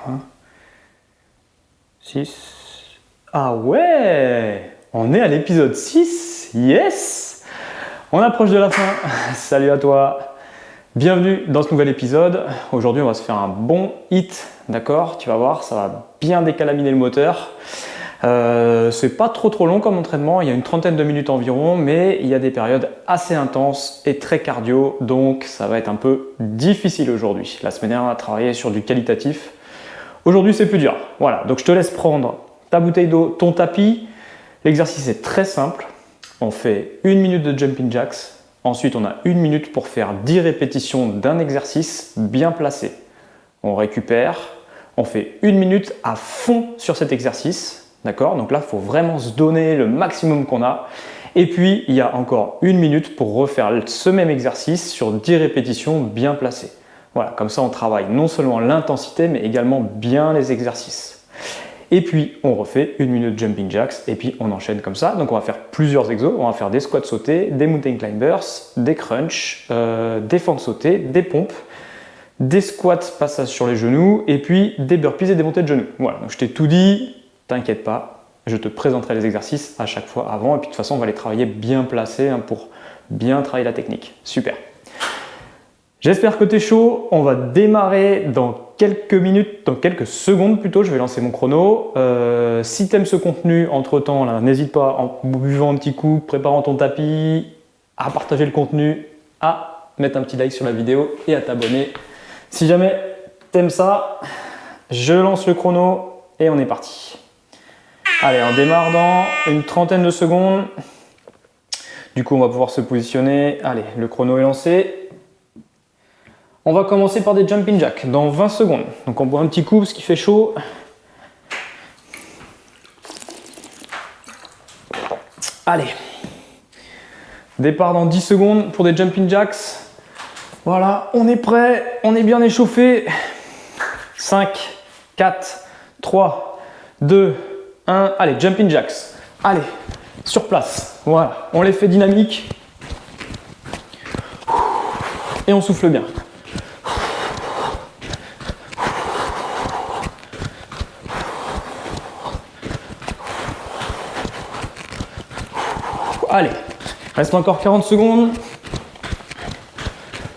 1, 6. Ah ouais! On est à l'épisode 6. Yes! On approche de la fin. Salut à toi. Bienvenue dans ce nouvel épisode. Aujourd'hui, on va se faire un bon hit. D'accord? Tu vas voir, ça va bien décalaminer le moteur. C'est pas trop long comme entraînement, il y a une trentaine de minutes environ, mais il y a des périodes assez intenses et très cardio, donc ça va être un peu difficile aujourd'hui. La semaine dernière, on a travaillé sur du qualitatif. Aujourd'hui, c'est plus dur. Voilà, donc je te laisse prendre ta bouteille d'eau, ton tapis. L'exercice est très simple. On fait 1 minute de jumping jacks. Ensuite, on a 1 minute pour faire 10 répétitions d'un exercice bien placé. On récupère. On fait 1 minute à fond sur cet exercice. D'accord? Donc là, il faut vraiment se donner le maximum qu'on a. Et puis, il y a encore 1 minute pour refaire ce même exercice sur 10 répétitions bien placées. Voilà, comme ça, on travaille non seulement l'intensité, mais également bien les exercices. Et puis, on refait 1 minute de jumping jacks et puis on enchaîne comme ça. Donc, on va faire plusieurs exos. On va faire des squats sautés, des mountain climbers, des crunchs, des fentes sautées, des pompes, des squats passage sur les genoux et puis des burpees et des montées de genoux. Voilà, donc je t'ai tout dit. T'inquiète pas, je te présenterai les exercices à chaque fois avant et puis de toute façon on va les travailler bien placés pour bien travailler la technique. Super. J'espère que tu es chaud, on va démarrer dans quelques minutes, dans quelques secondes plutôt, je vais lancer mon chrono. Si tu aimes ce contenu entre temps, n'hésite pas en buvant un petit coup, préparant ton tapis, à partager le contenu, à mettre un petit like sur la vidéo et à t'abonner. Si jamais tu aimes ça, je lance le chrono et on est parti. Allez, on démarre dans une trentaine de secondes. Du coup, on va pouvoir se positionner. Allez, le chrono est lancé. On va commencer par des jumping jacks dans 20 secondes. Donc, on boit un petit coup parce qu'il fait chaud. Allez. Départ dans 10 secondes pour des jumping jacks. Voilà, on est prêt. On est bien échauffé. 5, 4, 3, 2, 1, allez, jumping jacks. Allez, sur place. Voilà, on les fait dynamiques. Et on souffle bien. Allez, reste encore 40 secondes.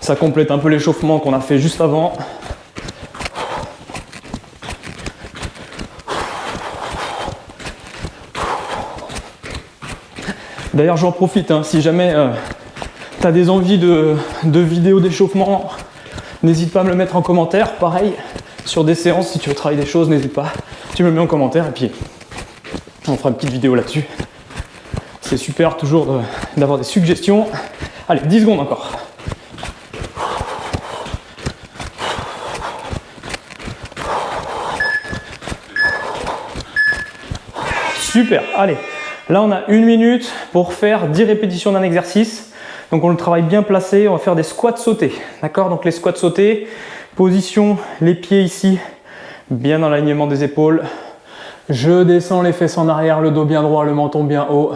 Ça complète un peu l'échauffement qu'on a fait juste avant. D'ailleurs, j'en profite, si jamais tu as des envies de vidéos d'échauffement, n'hésite pas à me le mettre en commentaire. Pareil, sur des séances, si tu veux travailler des choses, n'hésite pas. Tu me le mets en commentaire et puis on fera une petite vidéo là-dessus. C'est super toujours d'avoir des suggestions. Allez, 10 secondes encore. Super, allez. Là, on a 1 minute pour faire 10 répétitions d'un exercice. Donc, on le travaille bien placé. On va faire des squats sautés. D'accord? Donc, les squats sautés, position, les pieds ici, bien dans l'alignement des épaules. Je descends les fesses en arrière, le dos bien droit, le menton bien haut,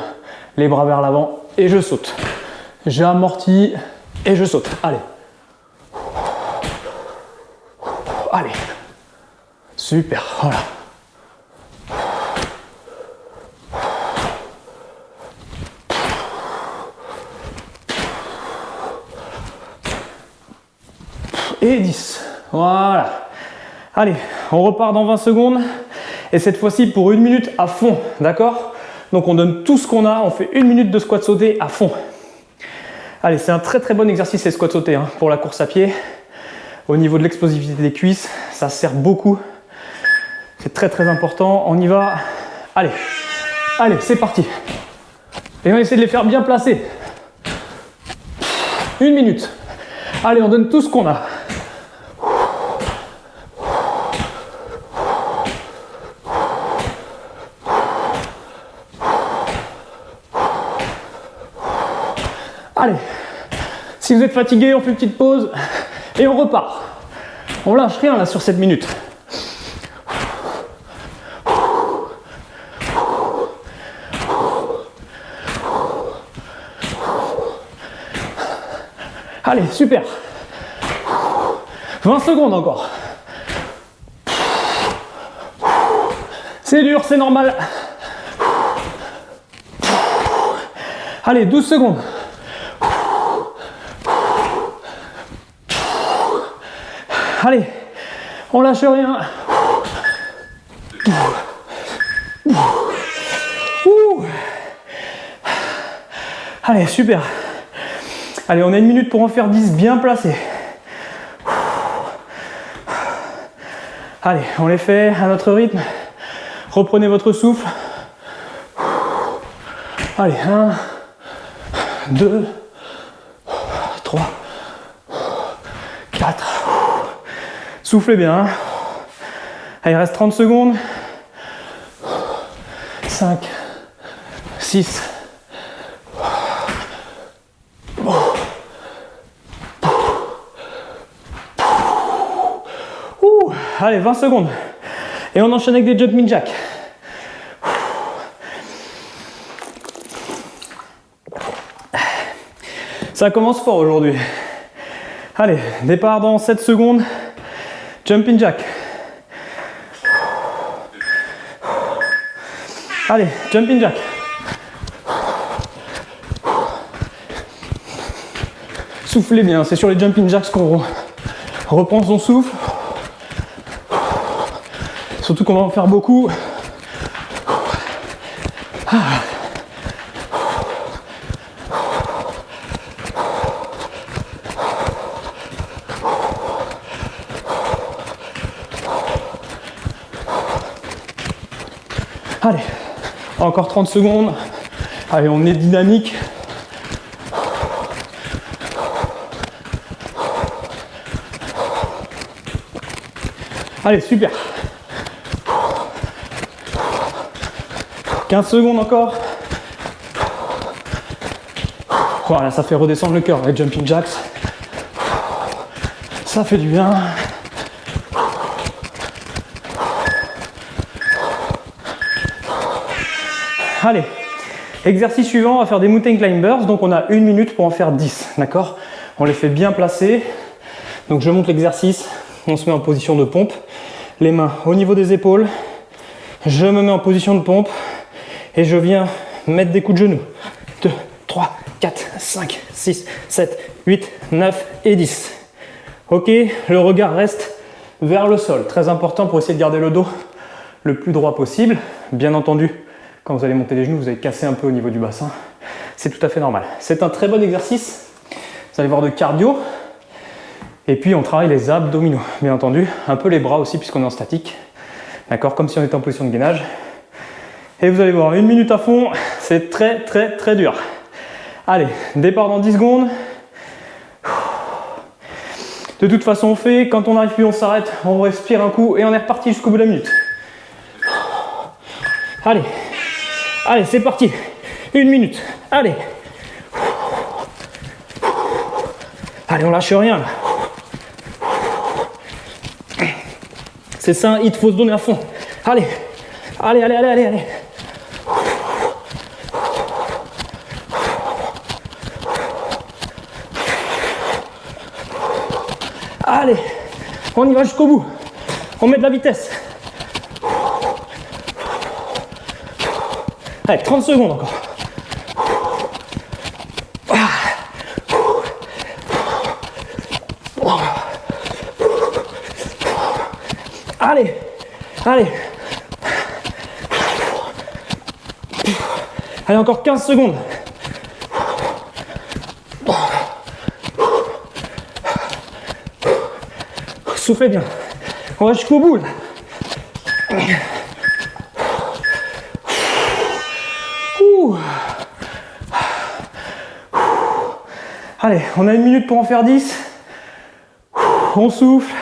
les bras vers l'avant et je saute. J'amortis et je saute. Allez. Allez. Super, voilà. Et 10. Voilà. Allez, on repart dans 20 secondes. Et cette fois-ci pour 1 minute à fond. D'accord? Donc on donne tout ce qu'on a. On fait 1 minute de squat sauté à fond. Allez, c'est un très bon exercice les squats sautés pour la course à pied. Au niveau de l'explosivité des cuisses, ça sert beaucoup. C'est très important. On y va. Allez. Allez, c'est parti. Et on essaie de les faire bien placés. 1 minute. Allez, on donne tout ce qu'on a. Allez, si vous êtes fatigué, on fait une petite pause et on repart. On lâche rien là sur cette minute. Allez, super. 20 secondes encore. C'est dur, c'est normal. Allez, 12 secondes. Allez, on lâche rien. Allez, super. Allez, on a une minute pour en faire 10 bien placés. Allez, on les fait à notre rythme. Reprenez votre souffle. Allez, 1, 2, 3, 4. Soufflez bien. Allez, il reste 30 secondes. 5, 6. Allez, 20 secondes. Et on enchaîne avec des jumping jacks. Ça commence fort aujourd'hui. Allez, départ dans 7 secondes. Jumping jack. Allez, jumping jack. Soufflez bien, c'est sur les jumping jacks qu'on reprend son souffle. Surtout qu'on va en faire beaucoup. Allez, encore 30 secondes. Allez, on est dynamique. Allez, super. 15 secondes encore. Voilà, ça fait redescendre le cœur avec jumping jacks. Ça fait du bien. Allez, exercice suivant, on va faire des mountain climbers. Donc on a 1 minute pour en faire 10, d'accord? On les fait bien placés. Donc je monte l'exercice, on se met en position de pompe. Les mains au niveau des épaules. Je me mets en position de pompe. Et je viens mettre des coups de genoux. 2, 3, 4, 5, 6, 7, 8, 9 et 10. Ok, le regard reste vers le sol. Très important pour essayer de garder le dos le plus droit possible. Bien entendu, quand vous allez monter les genoux, vous allez casser un peu au niveau du bassin. C'est tout à fait normal. C'est un très bon exercice. Vous allez voir de cardio. Et puis on travaille les abdominaux, bien entendu. Un peu les bras aussi puisqu'on est en statique. D'accord, comme si on était en position de gainage. Et vous allez voir, 1 minute à fond, c'est très très très dur. Allez, départ dans 10 secondes. De toute façon, on fait, quand on n'arrive plus, on s'arrête, on respire un coup et on est reparti jusqu'au bout de la minute. Allez, allez, c'est parti. 1 minute, allez. Allez, on lâche rien là. C'est ça, il faut se donner à fond. Allez, allez, allez, allez, allez, allez. Allez, on y va jusqu'au bout. On met de la vitesse. Allez, 30 secondes encore. Allez, allez. Allez, encore 15 secondes. Soufflez bien. On va jusqu'au bout là. Allez, on a 1 minute pour en faire 10. On souffle.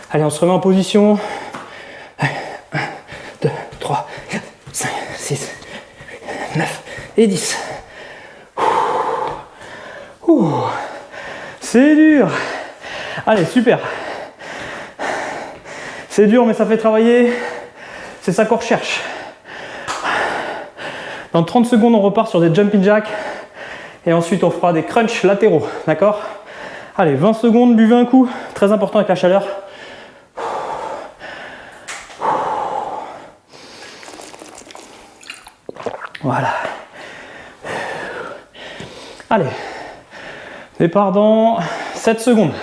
Allez, on se remet en position. 1, 2, 3, 4, 5, 6, 9 et 10. C'est dur. Allez, super. C'est dur, mais ça fait travailler. C'est ça qu'on recherche. Dans 30 secondes, on repart sur des jumping jacks. Et ensuite, on fera des crunchs latéraux. D'accord? Allez, 20 secondes, buvez un coup. Très important avec la chaleur. Voilà. Allez. Départ dans 7 secondes.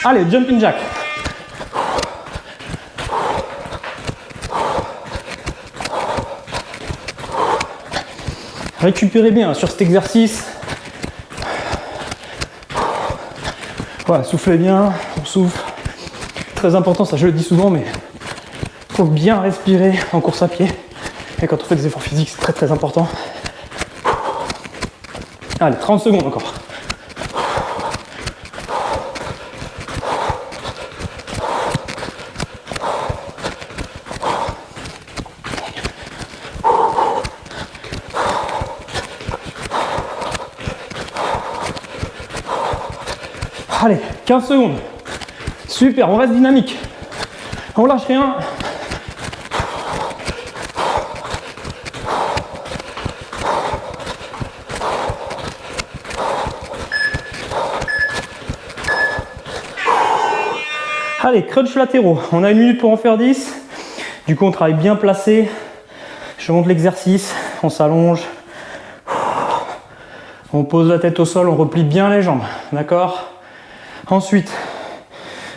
Allez, jumping jack. Récupérez bien sur cet exercice. Voilà, soufflez bien, on souffle. Très important, ça je le dis souvent, mais il faut bien respirer en course à pied. Et quand on fait des efforts physiques, c'est très très important. Allez, 30 secondes encore. Allez, 15 secondes. Super, on reste dynamique. On lâche rien. Allez, crunch latéraux. On a 1 minute pour en faire 10. Du coup, on travaille bien placé. Je monte l'exercice. On s'allonge. On pose la tête au sol. On replie bien les jambes. D'accord ? Ensuite,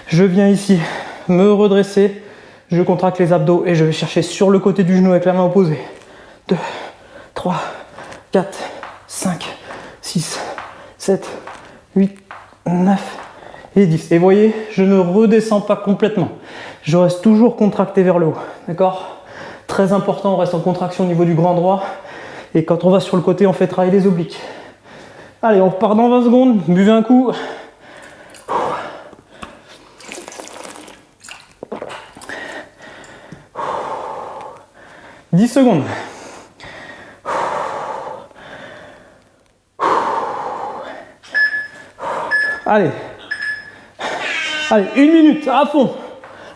je viens ici me redresser. Je contracte les abdos et je vais chercher sur le côté du genou avec la main opposée. 2, 3, 4, 5, 6, 7, 8, 9 et 10. Et vous voyez, je ne redescends pas complètement. Je reste toujours contracté vers le haut. D'accord ? Très important, on reste en contraction au niveau du grand droit. Et quand on va sur le côté, on fait travailler les obliques. Allez, on repart dans 20 secondes. Buvez un coup. « 10 secondes. Allez. Allez, 1 minute à fond.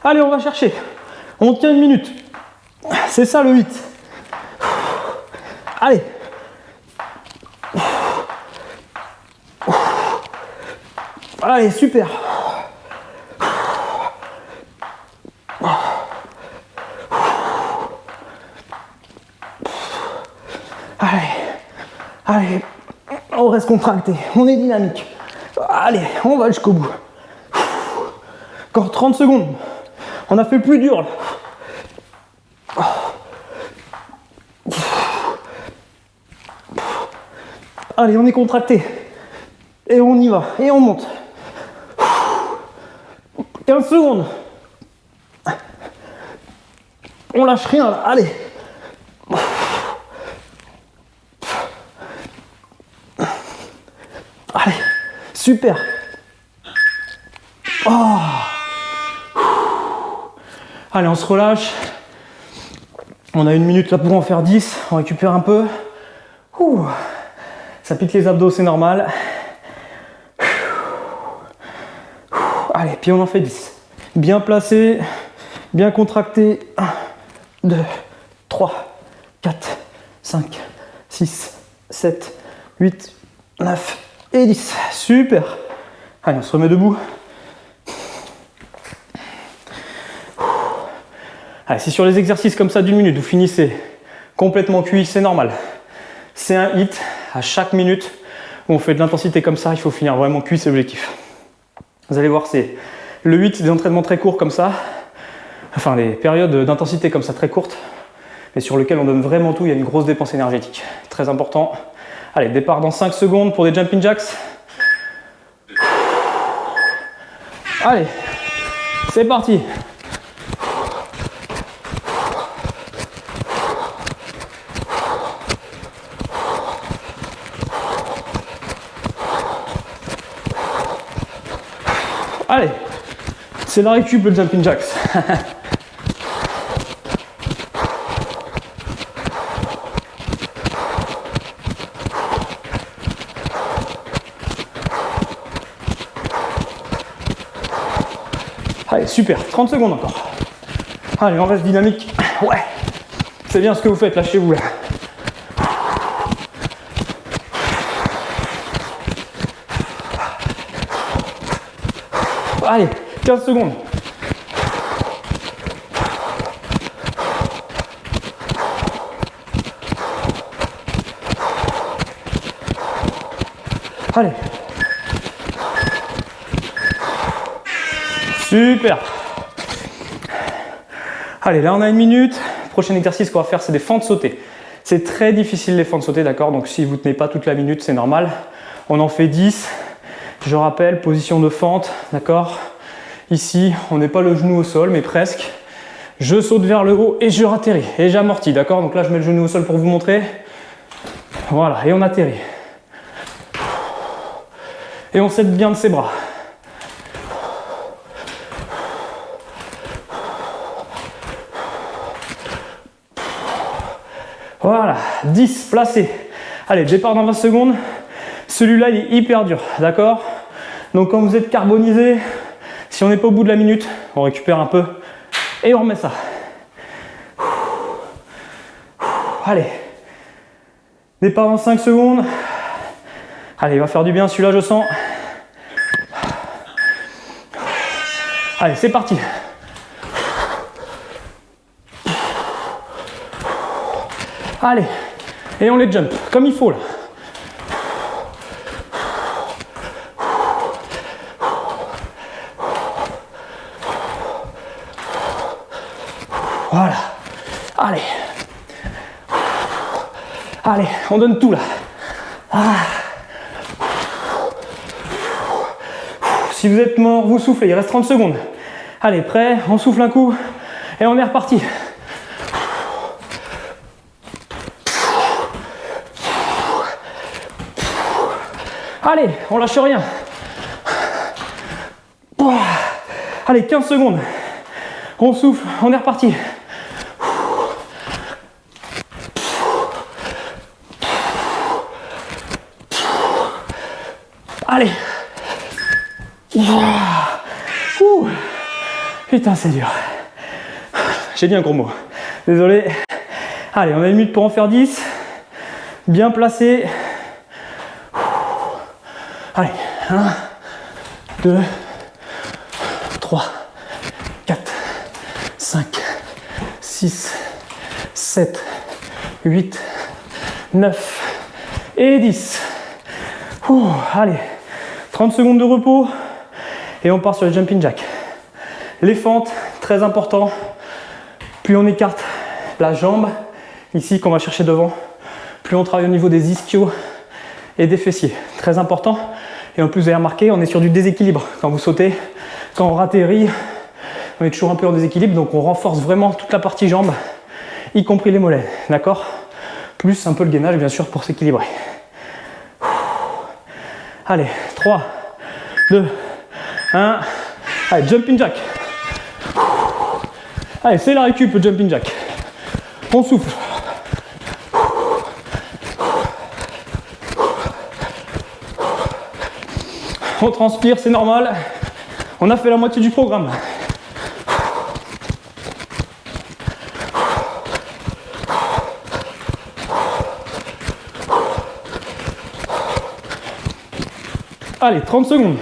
Allez, on va chercher. On tient 1 minute. C'est ça le 8. Allez. Allez, super. Allez, on reste contracté, on est dynamique. Allez, on va jusqu'au bout. Encore 30 secondes. On a fait plus dur là. Allez, on est contracté. Et on y va, et on monte. 15 secondes. On lâche rien là, allez. Allez, super. Oh. Allez, on se relâche. On a 1 minute là pour en faire 10. On récupère un peu. Ouh. Ça pique les abdos, c'est normal. Allez, puis on en fait 10. Bien placé, bien contracté. 1, 2, 3, 4, 5, 6, 7, 8, 9 et 10. Super. Allez, on se remet debout. Allez, si sur les exercices comme ça d'1 minute, vous finissez complètement cuit, c'est normal. C'est un hit à chaque minute où on fait de l'intensité comme ça, il faut finir vraiment cuit, c'est l'objectif. Vous allez voir, c'est le 8, c'est des entraînements très courts comme ça, enfin les périodes d'intensité comme ça très courtes, mais sur lesquelles on donne vraiment tout, il y a une grosse dépense énergétique. Très important. Allez, départ dans 5 secondes pour des jumping jacks. Allez, c'est parti. Allez, c'est la récup le jumping jacks. Allez, super, 30 secondes encore. Allez, on reste dynamique. Ouais, c'est bien ce que vous faites, lâchez-vous là. Allez, 15 secondes. Allez. Super. Allez, là on a 1 minute. Prochain exercice qu'on va faire, c'est des fentes sautées. C'est très difficile les fentes sautées, d'accord? Donc si vous ne tenez pas toute la minute, c'est normal. On en fait 10. Je rappelle, position de fente, d'accord? Ici, on n'est pas le genou au sol, mais presque. Je saute vers le haut et je ratterris. Et j'amortis, d'accord? Donc là, je mets le genou au sol pour vous montrer. Voilà, et on atterrit. Et on s'aide bien de ses bras. Voilà, 10, placé. Allez, départ dans 20 secondes. Celui-là, il est hyper dur, d'accord? Donc quand vous êtes carbonisé, si on n'est pas au bout de la minute, on récupère un peu et on remet ça. Allez, départ dans 5 secondes. Allez, il va faire du bien celui-là, je sens. Allez, c'est parti. Allez, et on les jump, comme il faut là. Voilà. Allez. Allez, on donne tout là. Ah. Si vous êtes mort, vous soufflez, il reste 30 secondes. Allez, prêt, on souffle un coup et on est reparti. Allez, on lâche rien. Allez, 15 secondes. On souffle, on est reparti. Allez. Ouh. Putain, c'est dur. J'ai dit un gros mot. Désolé. Allez, on a 1 minute pour en faire 10. Bien placé. Allez, 1, 2, 3, 4, 5, 6, 7, 8, 9 et 10. Ouh, allez, 30 secondes de repos et on part sur les jumping jacks. Les fentes, très important. Plus on écarte la jambe, ici qu'on va chercher devant, plus on travaille au niveau des ischios et des fessiers. Très important. Et en plus, vous avez remarqué, on est sur du déséquilibre. Quand vous sautez, quand on ratterrit, on est toujours un peu en déséquilibre. Donc on renforce vraiment toute la partie jambe, y compris les mollets. D'accord? Plus un peu le gainage, bien sûr, pour s'équilibrer. Allez, 3, 2, 1. Allez, jumping jack. Allez, c'est la récup, le jumping jack. On souffle. On transpire, c'est normal. On a fait la moitié du programme. Allez, 30 secondes.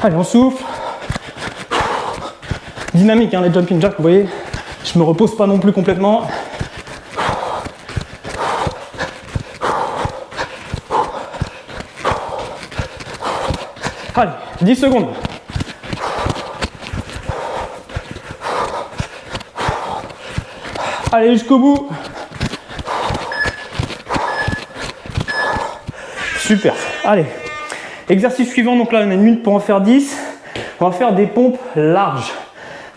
Allez, on souffle. Dynamique, hein, les jumping jacks, vous voyez. Je me repose pas non plus complètement. Allez, 10 secondes. Allez, jusqu'au bout. Super. Allez, exercice suivant. Donc là, on a 1 minute pour en faire 10. On va faire des pompes larges.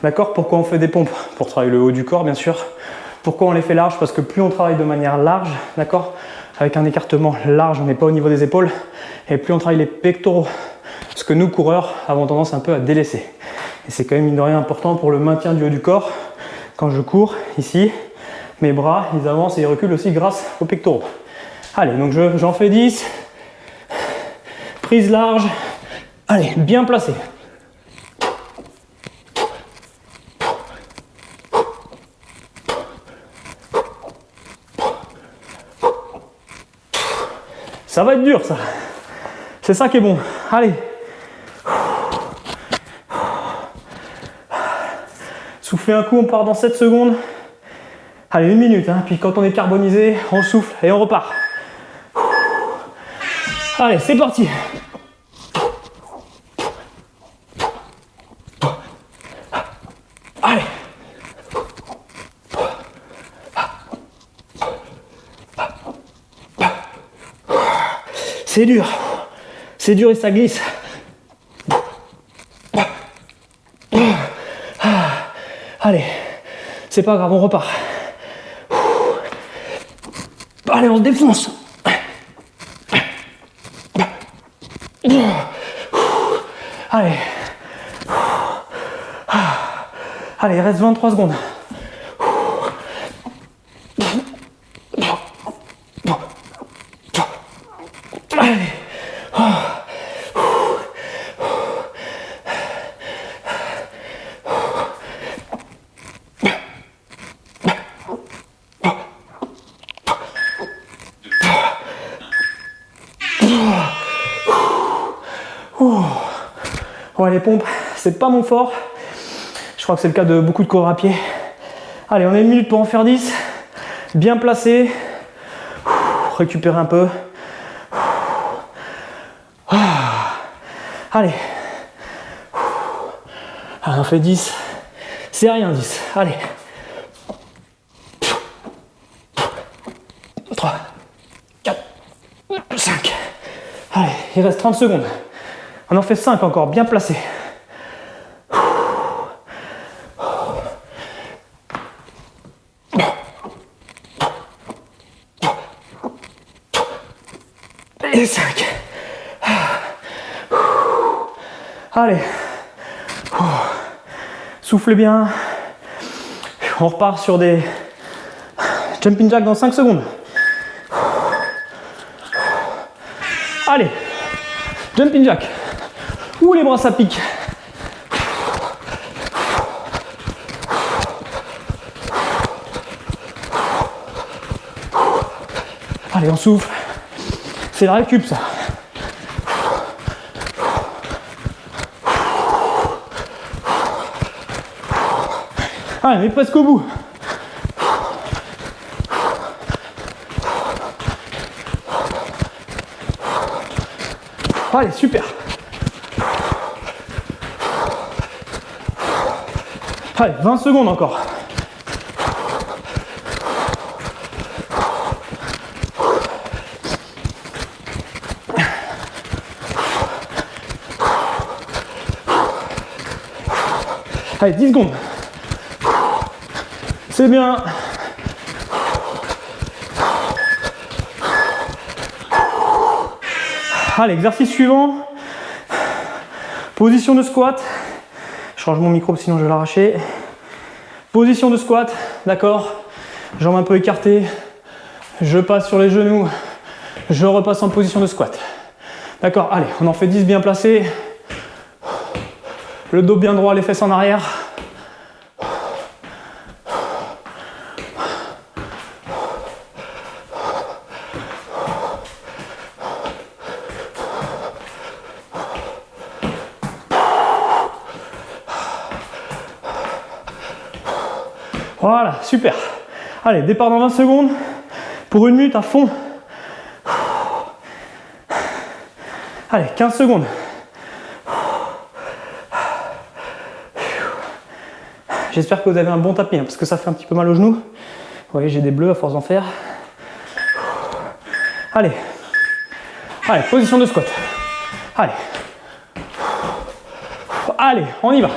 D'accord? Pourquoi on fait des pompes? Pour travailler le haut du corps, bien sûr. Pourquoi on les fait larges? Parce que plus on travaille de manière large, d'accord? Avec un écartement large, on n'est pas au niveau des épaules. Et plus on travaille les pectoraux. Ce que nous, coureurs, avons tendance un peu à délaisser. Et c'est quand même, mine de rien, important pour le maintien du haut du corps. Quand je cours, ici, mes bras, ils avancent et ils reculent aussi grâce aux pectoraux. Allez, donc j'en fais 10. Prise large. Allez, bien placé. Ça va être dur, ça. C'est ça qui est bon. Allez. Soufflez un coup, on part dans 7 secondes. Allez, 1 minute, hein. Puis quand on est carbonisé, on souffle et on repart. Allez, c'est parti. Allez. C'est dur et ça glisse. Allez, c'est pas grave, on repart. Allez, on se défonce. Allez. Allez, il reste 23 secondes. Allez. Ouais, les pompes, c'est pas mon fort. Je crois que c'est le cas de beaucoup de coureurs à pied. Allez, on a 1 minute pour en faire 10. Bien placé. Récupérer un peu. Allez. On en fait 10. C'est rien, 10. Allez. 3, 4, 5. Allez, il reste 30 secondes. On en fait 5 encore, bien placé. Et 5. Allez. Soufflez bien. On repart sur des jumping jack dans 5 secondes. Allez. Jumping jack. Ouh, les bras ça pique. Allez, on souffle. C'est la récup ça. Allez, mais presque au bout. Allez, super. Allez, 20 secondes encore. Allez, 10 secondes. C'est bien. Allez, exercice suivant. Position de squat. Je change mon micro sinon je vais l'arracher. Position de squat, d'accord. Jambes un peu écartées. Je passe sur les genoux. Je repasse en position de squat. D'accord, allez, on en fait 10 bien placés. Le dos bien droit, les fesses en arrière. Voilà, super. Allez, départ dans 20 secondes pour 1 minute à fond. Allez, 15 secondes. J'espère que vous avez un bon tapis, hein, parce que ça fait un petit peu mal aux genoux. Vous voyez, j'ai des bleus à force d'en faire. Allez. Allez, position de squat. Allez. Allez, on y va.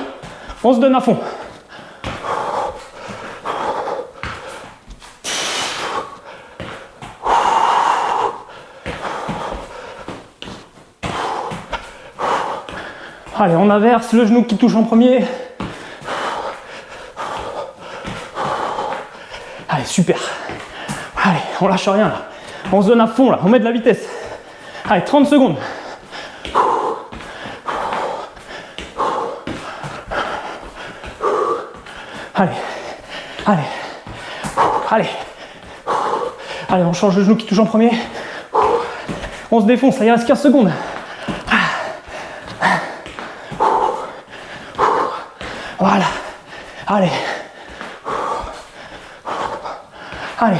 On se donne à fond. Allez, on inverse, le genou qui touche en premier. Allez, super. Allez, on lâche rien là. On se donne à fond là, on met de la vitesse. Allez, 30 secondes. Allez, allez, allez. Allez, on change le genou qui touche en premier. On se défonce, ça y reste 15 secondes. Voilà. Allez. Allez.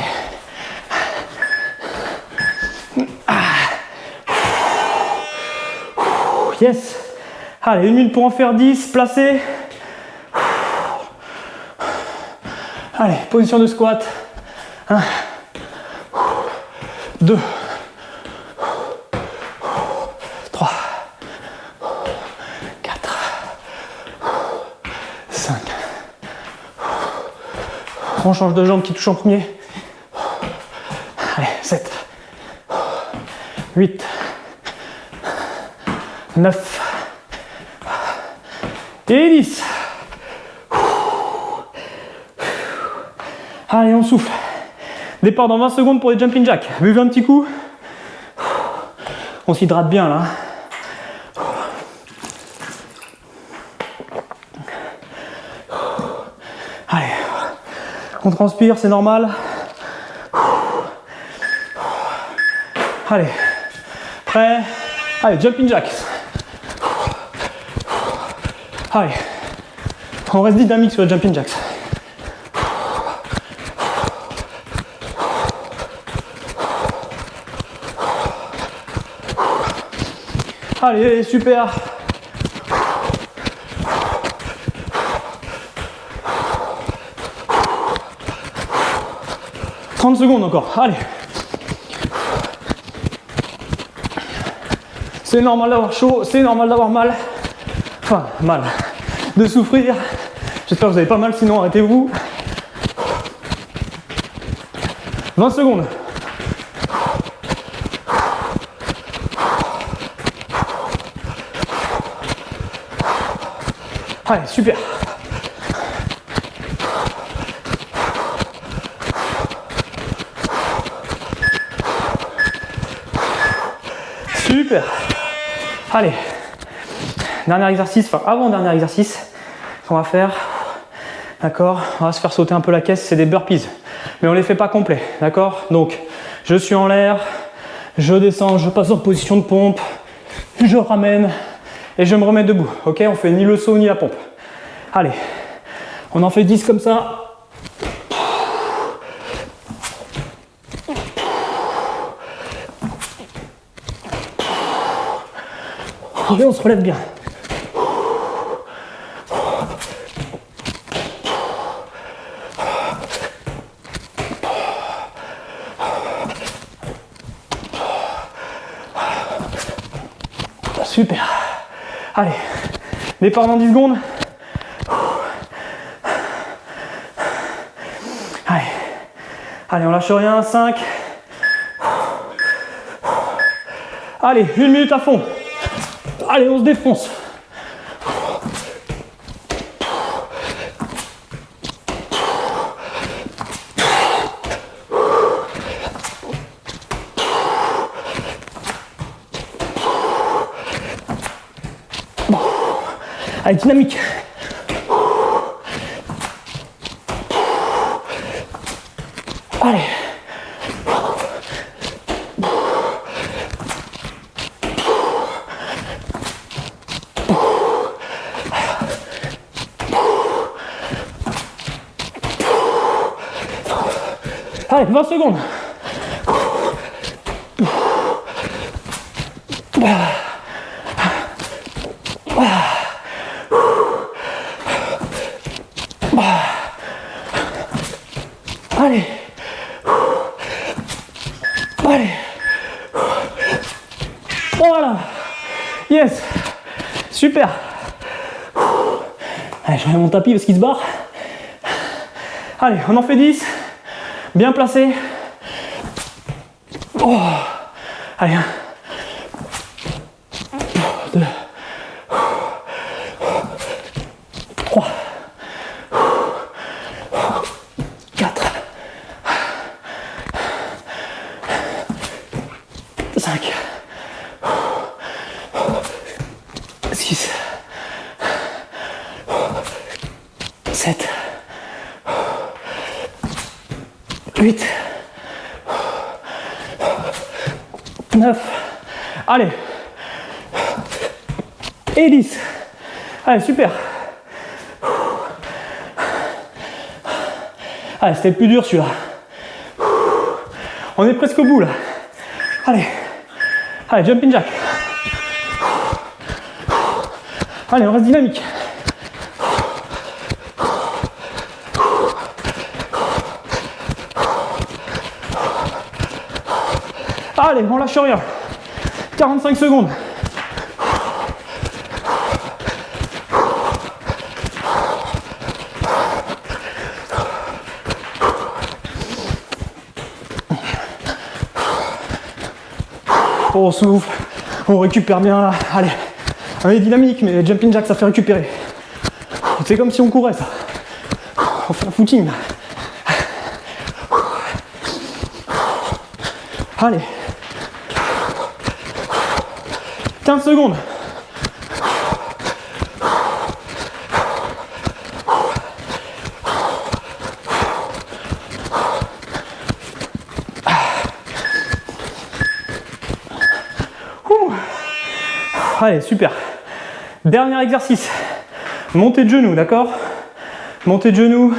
Yes. Allez, 1 minute pour en faire 10, placé. Allez, position de squat. 1, 2, 3, 4, 5. On change de jambe qui touche en premier. Allez, 7, 8, 9 et 10. Allez, on souffle. Départ dans 20 secondes pour les jumping jacks. Buvez un petit coup. On s'hydrate bien là. Allez, on transpire, c'est normal. Allez, prêt? Allez, jumping jacks. Allez, on reste dynamique sur le jumping jacks. Allez, super. « 30 secondes encore, allez. C'est normal d'avoir chaud, c'est normal d'avoir mal. Enfin, mal. De souffrir. J'espère que vous avez pas mal, sinon arrêtez-vous. 20 secondes. Allez, super. Super. Allez. Dernier exercice, enfin avant-dernier exercice qu'on va faire. D'accord? On va se faire sauter un peu la caisse, c'est des burpees. Mais on les fait pas complets, d'accord? Donc, je suis en l'air, je descends, je passe en position de pompe, je ramène et je me remets debout. Ok? On fait ni le saut ni la pompe. Allez, on en fait 10 comme ça. Et on se relève bien. Super. Allez, départ dans 10 secondes. Allez, allez, on lâche rien. 5. Allez, 1 minute à fond. Allez, on se défonce. Allez, dynamique. Allez. Allez, 20 secondes. Allez. Allez. Voilà. Yes. Super. Allez, je remets mon tapis parce qu'il se barre. Allez, on en fait 10. Bien placé. Oh. Allez, 1, 2, 3, 4, 5, 6, 7, 8, 9, allez, et 10. Allez, super. Allez, c'était le plus dur celui-là. On est presque au bout là. Allez. Allez, jumping jack. Allez, on reste dynamique. Allez, on lâche rien. 45 secondes. On souffle, on récupère bien là. Allez, on est dynamique, mais les jumping jacks ça fait récupérer. C'est comme si on courait ça. On fait un footing là. Allez. 15 secondes. Allez, super. Dernier exercice. Montée de genoux, d'accord? Montée de genoux.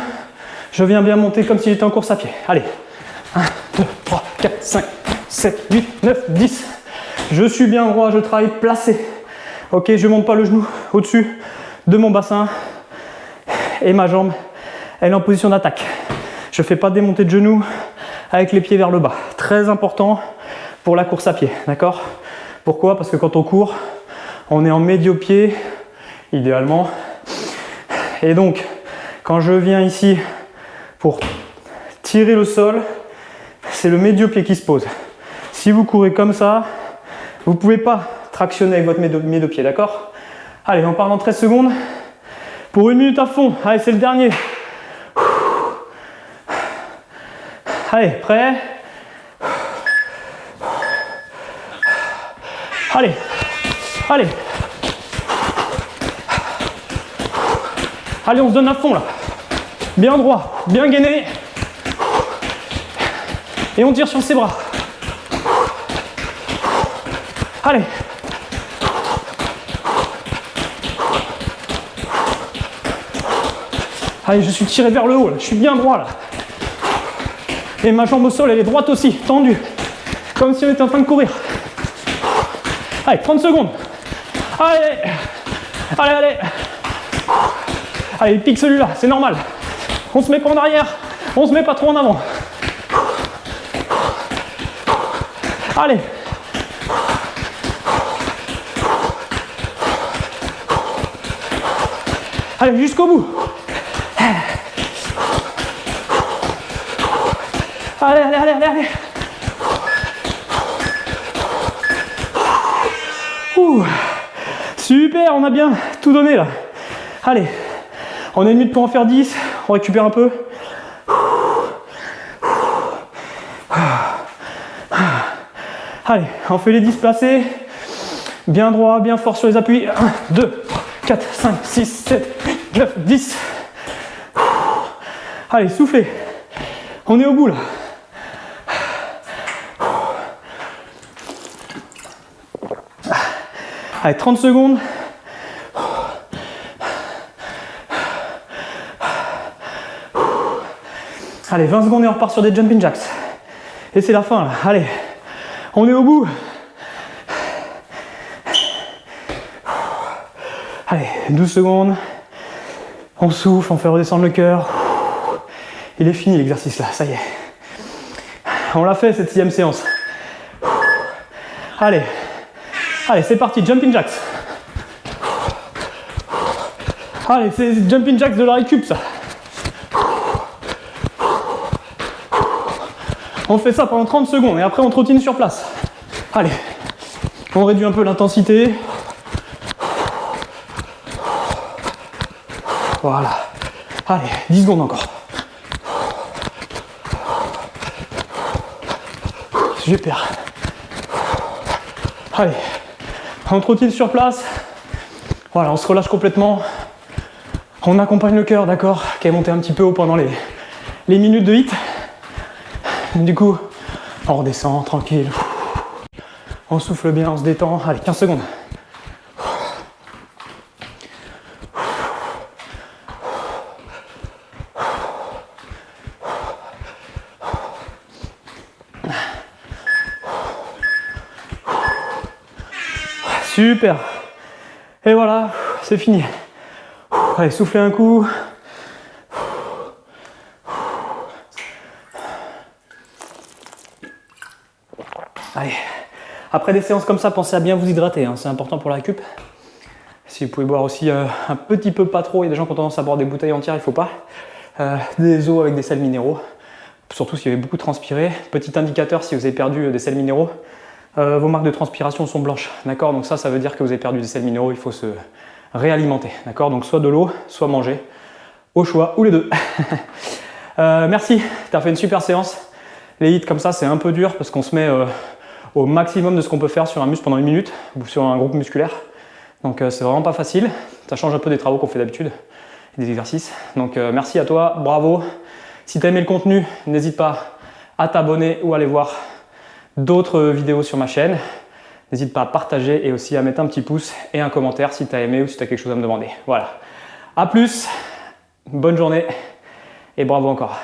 Je viens bien monter comme si j'étais en course à pied. Allez. 1, 2, 3, 4, 5, 7, 8, 9, 10. Je suis bien droit, je travaille placé. Ok, je ne monte pas le genou au-dessus de mon bassin. Et ma jambe, elle est en position d'attaque. Je ne fais pas des montées de genoux avec les pieds vers le bas. Très important pour la course à pied, d'accord? Pourquoi? Parce que quand on court, on est en médio-pied, idéalement. Et donc, quand je viens ici pour tirer le sol, c'est le médio-pied qui se pose. Si vous courez comme ça, vous ne pouvez pas tractionner avec votre médio-pied, d'accord? Allez, on part dans 13 secondes. Pour 1 minute à fond. Allez, c'est le dernier. Allez, prêt? Allez, allez. Allez, on se donne à fond là. Bien droit, bien gainé. Et on tire sur ses bras. Allez. Allez, je suis tiré vers le haut là. Je suis bien droit là. Et ma jambe au sol, elle est droite aussi, tendue. Comme si on était en train de courir. Allez, 30 secondes. Allez. Allez, allez. Allez, il pique celui-là, c'est normal. On se met pas en arrière, on se met pas trop en avant. Allez. Allez, jusqu'au bout. Allez, allez, allez, allez, allez. Ouh. Super, on a bien tout donné là. Allez, on a 1 minute pour en faire 10. On récupère un peu. Allez, on fait les 10 placés. Bien droit, bien fort sur les appuis. 1, 2, 3, 4, 5, 6, 7, 8, 9, 10. Allez, soufflez. On est au bout là. Allez, 30 secondes. Allez, 20 secondes et on repart sur des jumping jacks. Et c'est la fin là. Allez, on est au bout. Allez, 12 secondes. On souffle, on fait redescendre le cœur. Il est fini l'exercice là, ça y est. On l'a fait cette 6e séance. Allez, allez, c'est parti, jumping jacks. Allez, c'est jumping jacks de la récup ça. On fait ça pendant 30 secondes et après on trottine sur place. Allez, on réduit un peu l'intensité. Voilà. Allez, 10 secondes encore. Super. Allez, on trottine sur place. Voilà, on se relâche complètement. On accompagne le cœur, d'accord, qui est monté un petit peu haut pendant les minutes de hit. Du coup, on redescend tranquille. On souffle bien, on se détend. Allez, 15 secondes. Super. Et voilà, c'est fini. Allez, soufflez un coup. Allez. Après des séances comme ça, pensez à bien vous hydrater, hein, c'est important pour la récup. Si vous pouvez boire aussi un petit peu, pas trop, il y a des gens qui ont tendance à boire des bouteilles entières, il ne faut pas. Des eaux avec des sels minéraux, surtout si vous avez beaucoup transpiré. Petit indicateur si vous avez perdu des sels minéraux, vos marques de transpiration sont blanches, d'accord? Donc ça veut dire que vous avez perdu des sels minéraux, il faut se réalimenter, d'accord? Donc soit de l'eau, soit manger, au choix, ou les deux. Merci, tu as fait une super séance. Les hits comme ça, c'est un peu dur parce qu'on se met au maximum de ce qu'on peut faire sur un muscle pendant 1 minute ou sur un groupe musculaire. Donc c'est vraiment pas facile, ça change un peu des travaux qu'on fait d'habitude, des exercices. Donc merci à toi, bravo. Si tu as aimé le contenu, n'hésite pas à t'abonner ou à aller voir d'autres vidéos sur ma chaîne. N'hésite pas à partager et aussi à mettre un petit pouce et un commentaire si tu as aimé ou si tu as quelque chose à me demander. Voilà, à plus, bonne journée et bravo encore.